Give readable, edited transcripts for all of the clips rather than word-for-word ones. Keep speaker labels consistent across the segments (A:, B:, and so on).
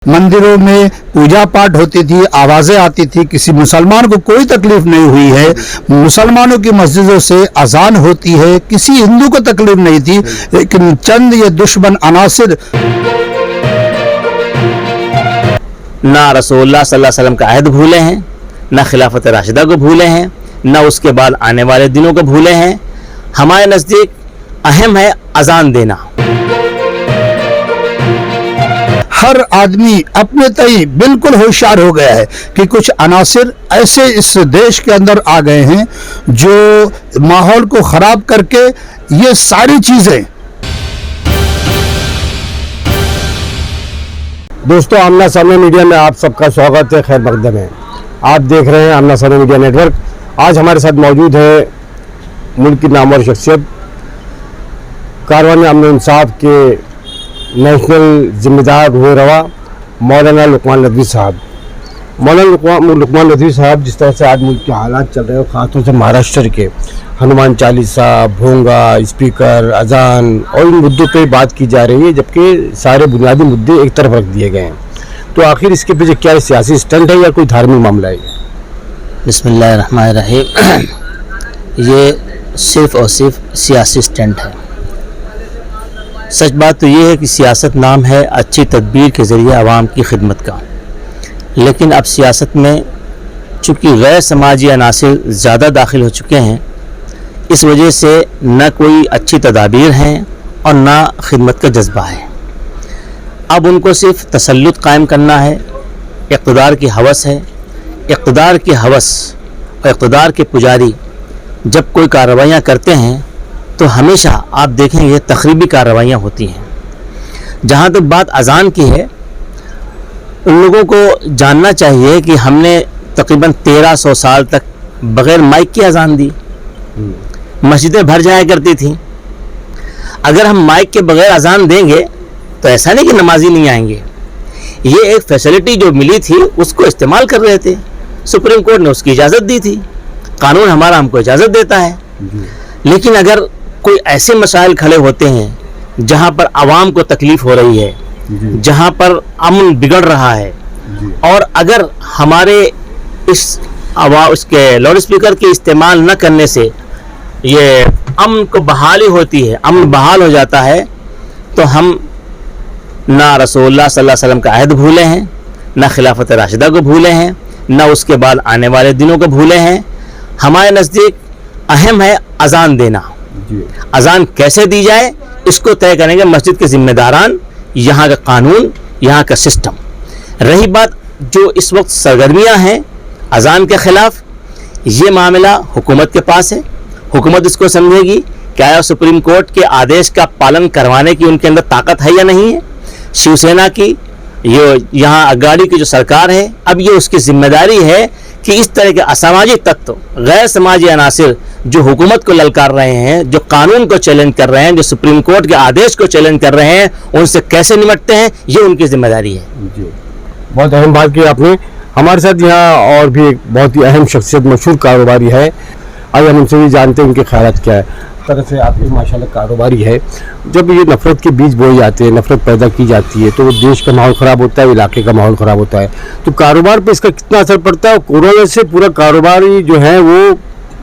A: मंदिरों में पूजा पाठ होती थी, आवाजें आती थी, किसी मुसलमान को कोई तकलीफ नहीं हुई है। मुसलमानों की मस्जिदों से अजान होती है, किसी हिंदू को तकलीफ नहीं थी। लेकिन चंद ये दुश्मन अनासिर
B: ना रसूलुल्लाह सल्लल्लाहु अलैहि वसल्लम का अहद भूले हैं, ना खिलाफत राशिदा को भूले हैं, ना उसके बाद आने वाले दिनों को भूले हैं। हमारे नज़दीक अहम है अजान देना।
A: हर आदमी अपने तय बिल्कुल होशियार हो गया है कि कुछ अनासिर ऐसे इस देश के अंदर आ गए हैं जो माहौल को खराब करके ये सारी चीजें।
C: दोस्तों, आमना सामने मीडिया में आप सबका स्वागत है, खैर मकदम है। आप देख रहे हैं आमना सामने मीडिया नेटवर्क। आज हमारे साथ मौजूद है मुल्क की नामवर शख्सियत, कारवान अमन इंसाफ के नेशनल जिम्मेदार हुए रवा मौलाना लुकमान नदवी साहब। मौलाना लुकमान नदवी साहब, जिस तरह से आज मुल्क के हालात चल रहे हैं, ख़ासतौर से महाराष्ट्र के हनुमान चालीसा, भोंगा, स्पीकर, अजान और इन मुद्दों पे बात की जा रही है, जबकि सारे बुनियादी मुद्दे एक तरफ रख दिए गए हैं। तो आखिर इसके पीछे क्या सियासी स्टंट है या कोई धार्मिक मामला है?
B: बिस्मिल्लाहिर्रहमानिर्रहीम। ये सिर्फ और सिर्फ सियासी स्टंट है। सच बात तो ये है कि सियासत नाम है अच्छी तदबीर के ज़रिए आवाम की खिदमत का, लेकिन अब सियासत में चूँकि गैर समाजी अनासिर ज़्यादा दाखिल हो चुके हैं, इस वजह से न कोई अच्छी तदाबीर हैं और न खिदमत का जज्बा है। अब उनको सिर्फ तसल्लुत कायम करना है, इक़्तिदार की हवस है। इक़्तिदार की हवस और इक़्तिदार के पुजारी जब कोई कार्रवाइयाँ करते हैं तो हमेशा आप देखेंगे तखरीबी कार्रवाइयाँ होती हैं। जहाँ तक बात अजान की है, उन लोगों को जानना चाहिए कि हमने तकरीबन 1300 साल तक बग़ैर माइक की अजान दी। मस्जिदें भर जाया करती थी। अगर हम माइक के बग़ैर अजान देंगे तो ऐसा नहीं कि नमाजी नहीं आएंगे। ये एक फैसिलिटी जो मिली थी उसको इस्तेमाल कर रहे थे। सुप्रीम कोर्ट ने उसकी इजाज़त दी थी, कानून हमारा हमको इजाज़त देता है। लेकिन अगर कोई ऐसे मसाइल खड़े होते हैं जहाँ पर आवाम को तकलीफ़ हो रही है, जहाँ पर अमन बिगड़ रहा है, और अगर हमारे उसके लाउड स्पीकर के इस्तेमाल न करने से ये अमन को बहाली होती है, अमन बहाल हो जाता है, तो हम ना रसूलुल्लाह सल्लल्लाहु अलैहि वसल्लम का अहद भूले हैं, ना खिलाफत राशिदा को भूले हैं, ना उसके बाद आने वाले दिनों को भूले हैं। हमारे नज़दीक अहम है अजान देना। अजान कैसे दी जाए इसको तय करेंगे मस्जिद के जिम्मेदारान, यहाँ का कानून, यहाँ का सिस्टम। रही बात जो इस वक्त सरगर्मियाँ हैं अजान के ख़िलाफ़, ये मामला हुकूमत के पास है। हुकूमत इसको समझेगी क्या सुप्रीम कोर्ट के आदेश का पालन करवाने की उनके अंदर ताकत है या नहीं है। शिवसेना की ये यहाँ अगाड़ी की जो सरकार है, अब ये उसकी जिम्मेदारी है कि इस तरह के असामाजिक तत्व, गैर समाजी अनासिर जो हुकूमत को ललकार रहे हैं, जो कानून को चैलेंज कर रहे हैं, जो सुप्रीम कोर्ट के आदेश को चैलेंज कर रहे हैं, उनसे कैसे निपटते हैं, ये उनकी जिम्मेदारी है।
C: जी, बहुत अहम बात की आपने। हमारे साथ यहाँ और भी एक बहुत ही अहम शख्सियत, मशहूर कारोबारी है। आज हम उनसे भी जानते हैं उनके ख्यालात क्या है। तरह से आप एक माशाल्लाह कारोबारी है। जब ये नफ़रत के बीज बोए जाते हैं, नफ़रत पैदा की जाती है, तो वो देश का माहौल ख़राब होता है, इलाके का माहौल ख़राब होता है। तो कारोबार पे इसका कितना असर पड़ता है? कोरोना से पूरा कारोबारी जो है वो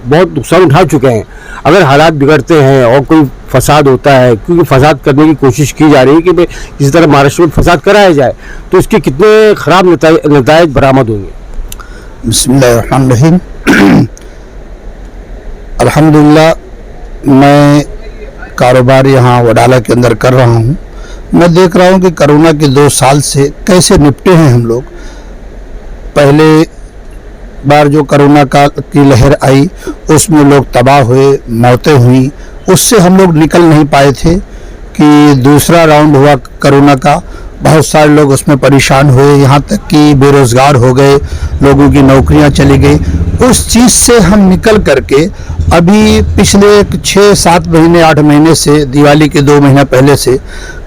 C: बहुत नुकसान उठा चुके हैं। अगर हालात बिगड़ते हैं और कोई फसाद होता है, क्योंकि फसाद करने की कोशिश की जा रही है कि भाई किसी तरह महाराष्ट्र में फसाद कराया जाए, तो इसके कितने ख़राब नतायज बरामद होंगे?
A: बिस्मिल्लाहिर्रहमानिर्रहीम। अल्हम्दुलिल्लाह, मैं कारोबार यहाँ वडाला के अंदर कर रहा हूँ। मैं देख रहा हूँ कि कोरोना के 2 साल से कैसे निपटे हैं हम लोग। पहले बार जो कोरोना की लहर आई उसमें लोग तबाह हुए, मौतें हुई, उससे हम लोग निकल नहीं पाए थे। कि दूसरा राउंड हुआ कोरोना का, बहुत सारे लोग उसमें परेशान हुए, यहाँ तक कि बेरोज़गार हो गए, लोगों की नौकरियाँ चली गई। उस चीज़ से हम निकल करके अभी पिछले 6-7 महीने 8 महीने से, दिवाली के 2 महीना पहले से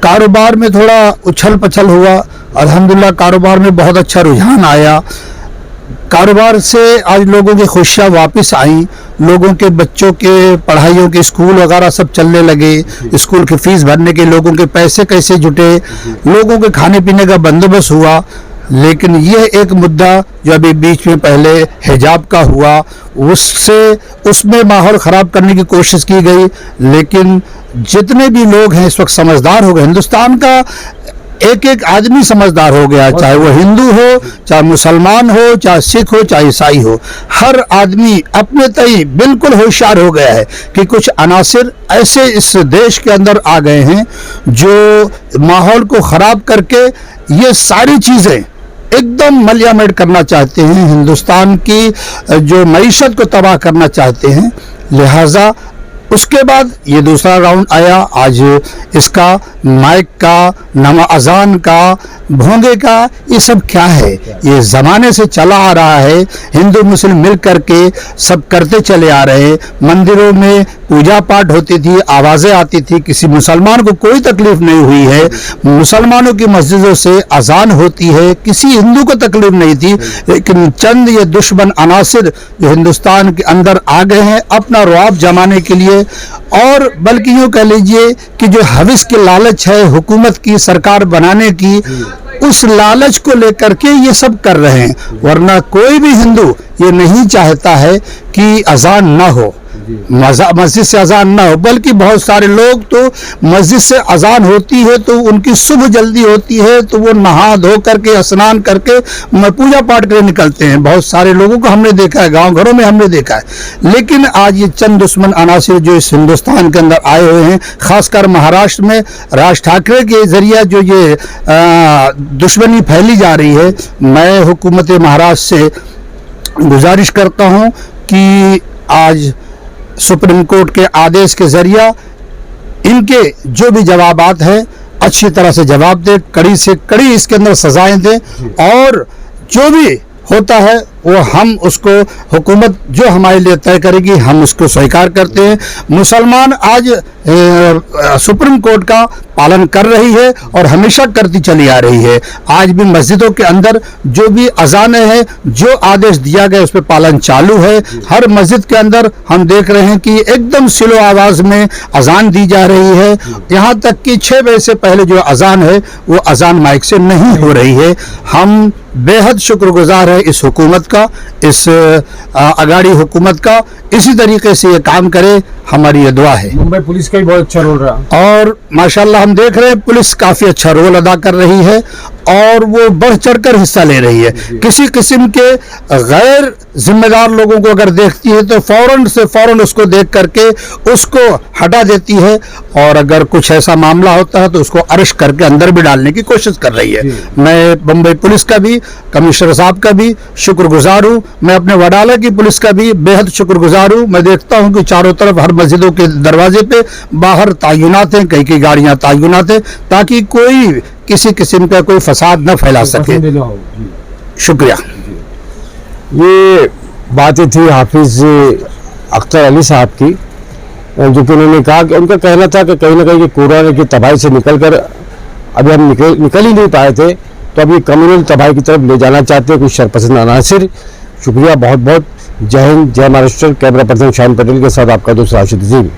A: कारोबार में थोड़ा उछल पछल हुआ। अल्हम्दुलिल्लाह कारोबार में बहुत अच्छा रुझान आया। कारोबार से आज लोगों की खुशियाँ वापस आई, लोगों के बच्चों के पढ़ाइयों के स्कूल वगैरह सब चलने लगे, स्कूल की फीस भरने के लोगों के पैसे कैसे जुटे, लोगों के खाने पीने का बंदोबस्त हुआ। लेकिन यह एक मुद्दा जो अभी बीच में पहले हिजाब का हुआ, उसमें माहौल ख़राब करने की कोशिश की गई। लेकिन जितने भी लोग हैं इस वक्त समझदार हो गए, हिंदुस्तान का एक एक आदमी समझदार हो गया, चाहे वो हिंदू हो, चाहे मुसलमान हो, चाहे सिख हो, चाहे ईसाई हो, हर आदमी अपने तय बिल्कुल होशियार हो गया है कि कुछ अनासिर ऐसे इस देश के अंदर आ गए हैं जो माहौल को ख़राब करके ये सारी चीज़ें एकदम मलियामेट करना चाहते हैं, हिंदुस्तान की जो मईशत को तबाह करना चाहते हैं। लिहाजा उसके बाद ये दूसरा राउंड आया। आज इसका माइक का, नमा अजान का, भोंगे का, ये सब क्या है? ये ज़माने से चला आ रहा है, हिंदू मुस्लिम मिल करके सब करते चले आ रहे हैं। मंदिरों में पूजा पाठ होती थी, आवाज़ें आती थी, किसी मुसलमान को कोई तकलीफ नहीं हुई है। मुसलमानों की मस्जिदों से अजान होती है, किसी हिंदू को तकलीफ नहीं थी। लेकिन चंद ये दुश्मन अनासिर जो हिंदुस्तान के अंदर आ गए हैं अपना रौब जमाने के लिए, और बल्कि यूँ कह लीजिए कि जो हविस की लालच है हुकूमत की, सरकार बनाने की, उस लालच को लेकर के ये सब कर रहे हैं। वरना कोई भी हिंदू ये नहीं चाहता है कि अजान ना हो, मस्जिद से अजान ना हो, बल्कि बहुत सारे लोग तो मस्जिद से अजान होती है तो उनकी सुबह जल्दी होती है तो वो नहा धो करके स्नान करके पूजा पाठ के लिए निकलते हैं। बहुत सारे लोगों को हमने देखा है, गांव घरों में हमने देखा है। लेकिन आज ये चंद दुश्मन अनासिर जो इस हिंदुस्तान के अंदर आए हुए हैं, खासकर महाराष्ट्र में राज ठाकरे के जरिए जो ये दुश्मनी फैली जा रही है, मैं हुकूमत महाराष्ट्र से गुजारिश करता हूँ कि आज सुप्रीम कोर्ट के आदेश के जरिया इनके जो भी जवाबात हैं अच्छी तरह से जवाब दे, कड़ी से कड़ी इसके अंदर सजाएं दे, और जो भी होता है वो हम उसको हुकूमत जो हमारे लिए तय करेगी हम उसको स्वीकार करते हैं। मुसलमान आज सुप्रीम कोर्ट का पालन कर रही है और हमेशा करती चली आ रही है। आज भी मस्जिदों के अंदर जो भी अजानें हैं, जो आदेश दिया गया उस पर पालन चालू है। हर मस्जिद के अंदर हम देख रहे हैं कि एकदम स्लो आवाज़ में अजान दी जा रही है। यहाँ तक कि 6 बजे से पहले जो अजान है वो अजान माइक से नहीं हो रही है। हम बेहद शुक्रगुजार है इस हुकूमत का, इस अगाड़ी हुकूमत का। इसी तरीके से ये काम करे, हमारी ये दुआ है।
C: मुंबई पुलिस का भी बहुत अच्छा रोल रहा,
A: और माशाल्लाह हम देख रहे हैं पुलिस काफ़ी अच्छा रोल अदा कर रही है और वो बढ़ चढ़कर हिस्सा ले रही है। किसी किस्म के गैर जिम्मेदार लोगों को अगर देखती है तो फौरन से फौरन उसको देख करके उसको हटा देती है, और अगर कुछ ऐसा मामला होता है तो उसको अरेस्ट करके अंदर भी डालने की कोशिश कर रही है। मैं मुंबई पुलिस का भी, कमिश्नर साहब का भी शुक्रगुजार हूँ। मैं अपने वडाला की पुलिस का भी बेहद शुक्रगुजार हूँ। मैं देखता हूँ कि चारों तरफ हर मस्जिदों के दरवाजे पे बाहर तायुनात हैं, कई गाड़ियाँ तायुनात हैं, ताकि कोई किसी किस्म का कोई फसाद न फैला सके। शुक्रिया।
C: ये बातें थी हाफिज अख्तर अली साहब की, जो कि उन्होंने कहा कि उनका कहना था कि कहीं ना कहीं कोरोना की तबाही से निकलकर अभी हम निकल ही नहीं पाए थे, तो अभी कम्युनल तबाही की तरफ ले जाना चाहते हैं कुछ शरपसंद अनासिर। शुक्रिया बहुत बहुत। जय हिंद, जय महाराष्ट्र। कैमरा पर्सन शाहीन पटेल के साथ आपका दोस्त राशिद अजीम।